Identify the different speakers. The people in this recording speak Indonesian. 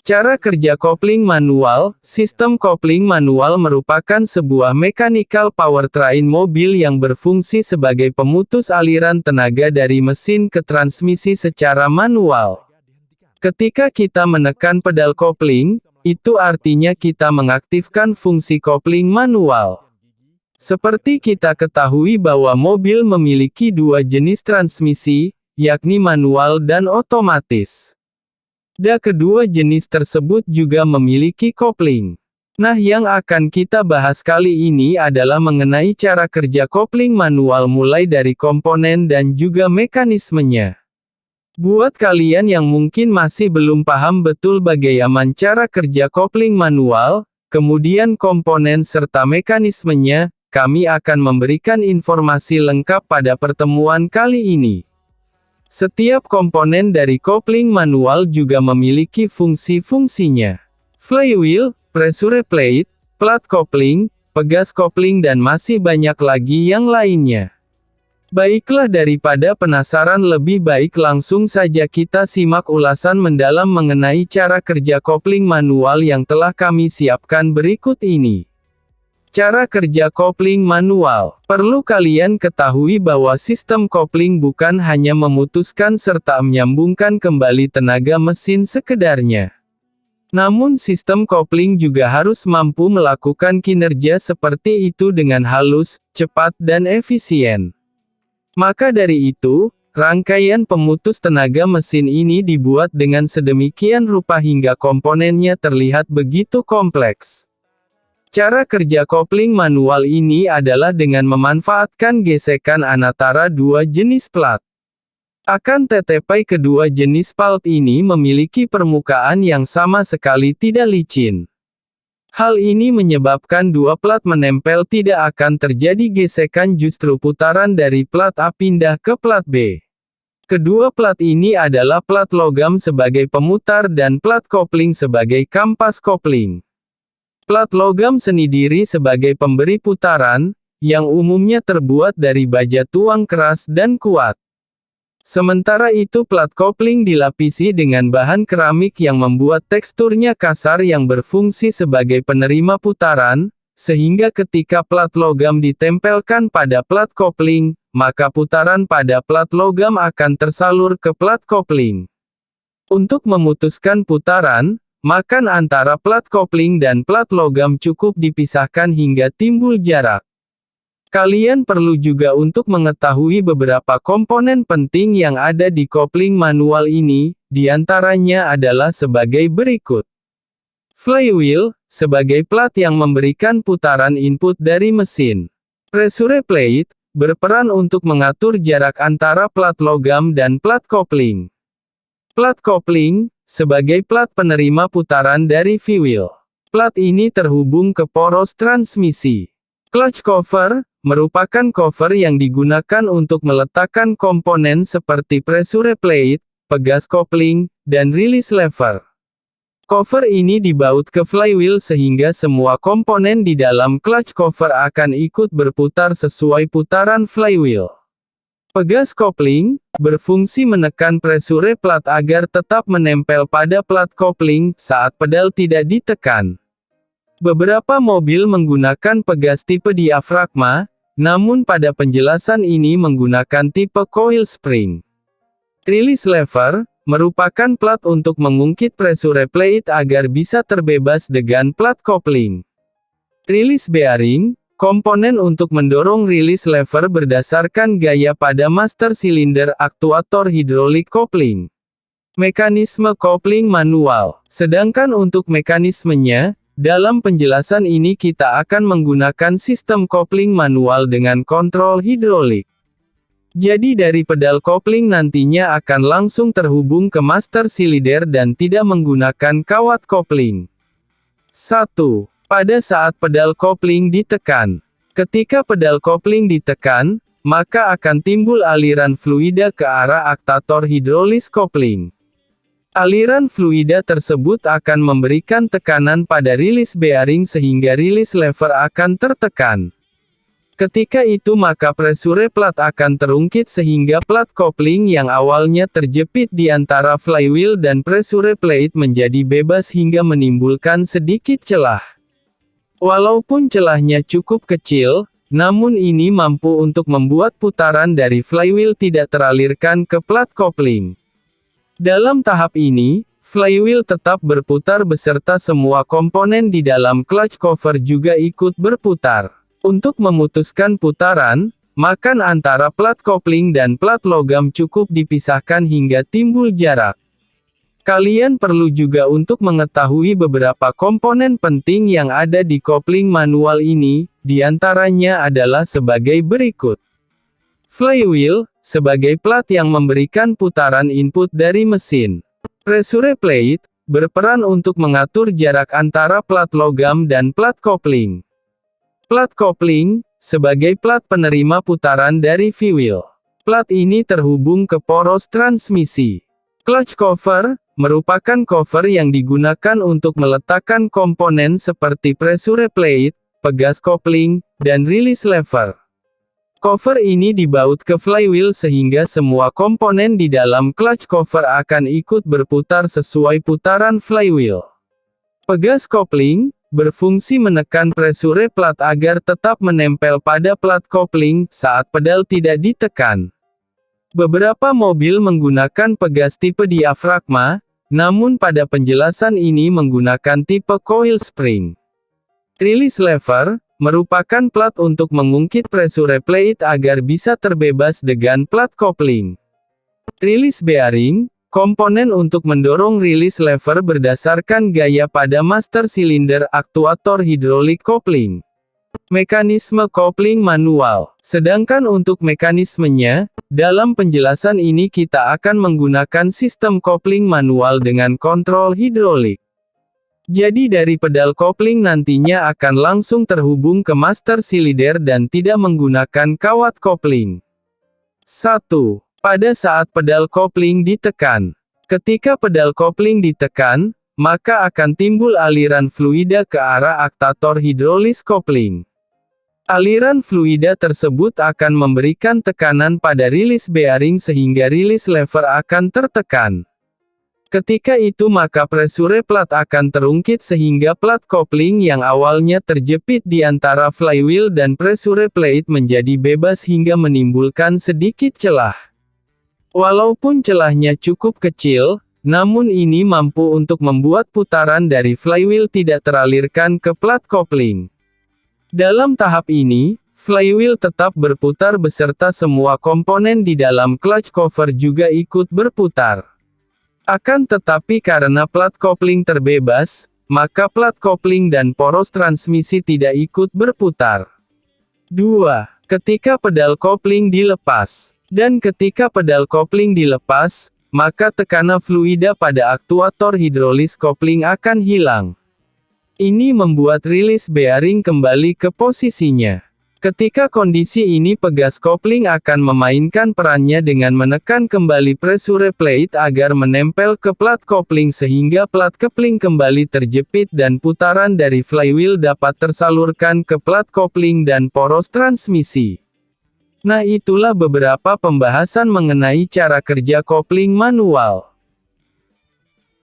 Speaker 1: Cara kerja kopling manual. Sistem kopling manual merupakan sebuah mechanical powertrain mobil yang berfungsi sebagai pemutus aliran tenaga dari mesin ke transmisi secara manual. Ketika kita menekan pedal kopling, itu artinya kita mengaktifkan fungsi kopling manual. Seperti kita ketahui bahwa mobil memiliki dua jenis transmisi, yakni manual dan otomatis. Kedua jenis tersebut juga memiliki kopling. Nah, yang akan kita bahas kali ini adalah mengenai cara kerja kopling manual mulai dari komponen dan juga mekanismenya. Buat kalian yang mungkin masih belum paham betul bagaimana cara kerja kopling manual, kemudian komponen serta mekanismenya, kami akan memberikan informasi lengkap pada pertemuan kali ini. Setiap komponen dari kopling manual juga memiliki fungsi-fungsinya. Flywheel, pressure plate, plat kopling, pegas kopling dan masih banyak lagi yang lainnya. Baiklah, daripada penasaran, lebih baik langsung saja kita simak ulasan mendalam mengenai cara kerja kopling manual yang telah kami siapkan berikut ini. Cara kerja kopling manual. Perlu kalian ketahui bahwa sistem kopling bukan hanya memutuskan serta menyambungkan kembali tenaga mesin sekedarnya. Namun sistem kopling juga harus mampu melakukan kinerja seperti itu dengan halus, cepat dan efisien. Maka dari itu, rangkaian pemutus tenaga mesin ini dibuat dengan sedemikian rupa hingga komponennya terlihat begitu kompleks. Cara kerja kopling manual ini adalah dengan memanfaatkan gesekan antara dua jenis plat. Akan tetapi kedua jenis plat ini memiliki permukaan yang sama sekali tidak licin. Hal ini menyebabkan dua plat menempel, tidak akan terjadi gesekan, justru putaran dari plat A pindah ke plat B. Kedua plat ini adalah plat logam sebagai pemutar dan plat kopling sebagai kampas kopling. Plat logam sendiri sebagai pemberi putaran, yang umumnya terbuat dari baja tuang keras dan kuat. Sementara itu plat kopling dilapisi dengan bahan keramik yang membuat teksturnya kasar yang berfungsi sebagai penerima putaran, sehingga ketika plat logam ditempelkan pada plat kopling, maka putaran pada plat logam akan tersalur ke plat kopling. Untuk memutuskan putaran, maka antara plat kopling dan plat logam cukup dipisahkan hingga timbul jarak. Kalian perlu juga untuk mengetahui beberapa komponen penting yang ada di kopling manual ini, diantaranya adalah sebagai berikut. Flywheel, sebagai plat yang memberikan putaran input dari mesin. Pressure plate, berperan untuk mengatur jarak antara plat logam dan plat kopling. Plat kopling, sebagai plat penerima putaran dari flywheel. Plat ini terhubung ke poros transmisi. Clutch cover, merupakan cover yang digunakan untuk meletakkan komponen seperti pressure plate, pegas kopling, dan release lever. Cover ini dibaut ke flywheel sehingga semua komponen di dalam clutch cover akan ikut berputar sesuai putaran flywheel. Pegas kopling, berfungsi menekan pressure plat agar tetap menempel pada plat kopling, saat pedal tidak ditekan. Beberapa mobil menggunakan pegas tipe diafragma, namun pada penjelasan ini menggunakan tipe coil spring. Release lever, merupakan plat untuk mengungkit pressure plate agar bisa terbebas dengan plat kopling. Release bearing, komponen untuk mendorong release lever berdasarkan gaya pada master silinder aktuator hidrolik kopling. Mekanisme kopling manual. Sedangkan untuk mekanismenya, dalam penjelasan ini kita akan menggunakan sistem kopling manual dengan kontrol hidrolik. Jadi dari pedal kopling nantinya akan langsung terhubung ke master silinder dan tidak menggunakan kawat kopling. 1. Pada saat pedal kopling ditekan. Ketika pedal kopling ditekan, maka akan timbul aliran fluida ke arah aktator hidrolis kopling. Aliran fluida tersebut akan memberikan tekanan pada release bearing sehingga release lever akan tertekan. Ketika itu maka pressure plate akan terungkit sehingga plat kopling yang awalnya terjepit di antara flywheel dan pressure plate menjadi bebas hingga menimbulkan sedikit celah. Walaupun celahnya cukup kecil, namun ini mampu untuk membuat putaran dari flywheel tidak teralirkan ke plat kopling. Dalam tahap ini, flywheel tetap berputar beserta semua komponen di dalam clutch cover juga ikut berputar. Untuk memutuskan putaran, maka antara plat kopling dan plat logam cukup dipisahkan hingga timbul jarak. Kalian perlu juga untuk mengetahui beberapa komponen penting yang ada di kopling manual ini, diantaranya adalah sebagai berikut. Flywheel, sebagai plat yang memberikan putaran input dari mesin. Pressure plate, berperan untuk mengatur jarak antara plat logam dan plat kopling. Plat kopling, sebagai plat penerima putaran dari V-wheel. Plat ini terhubung ke poros transmisi. Clutch cover, merupakan cover yang digunakan untuk meletakkan komponen seperti pressure plate, pegas kopling, dan release lever. Cover ini dibaut ke flywheel sehingga semua komponen di dalam clutch cover akan ikut berputar sesuai putaran flywheel. Pegas kopling, berfungsi menekan pressure plate agar tetap menempel pada plat kopling saat pedal tidak ditekan. Beberapa mobil menggunakan pegas tipe diafragma, namun pada penjelasan ini menggunakan tipe coil spring. Release lever, merupakan plat untuk mengungkit pressure plate agar bisa terbebas dengan plat kopling. Release bearing, komponen untuk mendorong release lever berdasarkan gaya pada master silinder aktuator hidrolik kopling. Mekanisme kopling manual. Sedangkan untuk mekanismenya, dalam penjelasan ini kita akan menggunakan sistem kopling manual dengan kontrol hidrolik. Jadi dari pedal kopling nantinya akan langsung terhubung ke master silinder dan tidak menggunakan kawat kopling. 1. Pada saat pedal kopling ditekan. Ketika pedal kopling ditekan, maka akan timbul aliran fluida ke arah aktator hidrolis kopling. Aliran fluida tersebut akan memberikan tekanan pada release bearing sehingga release lever akan tertekan. Ketika itu maka pressure plate akan terungkit sehingga plat kopling yang awalnya terjepit di antara flywheel dan pressure plate menjadi bebas hingga menimbulkan sedikit celah. Walaupun celahnya cukup kecil, namun ini mampu untuk membuat putaran dari flywheel tidak teralirkan ke plat kopling. Dalam tahap ini, flywheel tetap berputar beserta semua komponen di dalam clutch cover juga ikut berputar. Akan tetapi karena plat kopling terbebas, maka plat kopling dan poros transmisi tidak ikut berputar. 2. Ketika pedal kopling dilepas. Dan ketika pedal kopling dilepas, maka tekanan fluida pada aktuator hidrolis kopling akan hilang. Ini membuat release bearing kembali ke posisinya. Ketika kondisi ini pegas kopling akan memainkan perannya dengan menekan kembali pressure plate agar menempel ke plat kopling sehingga plat kopling kembali terjepit dan putaran dari flywheel dapat tersalurkan ke plat kopling dan poros transmisi. Nah itulah beberapa pembahasan mengenai cara kerja kopling manual.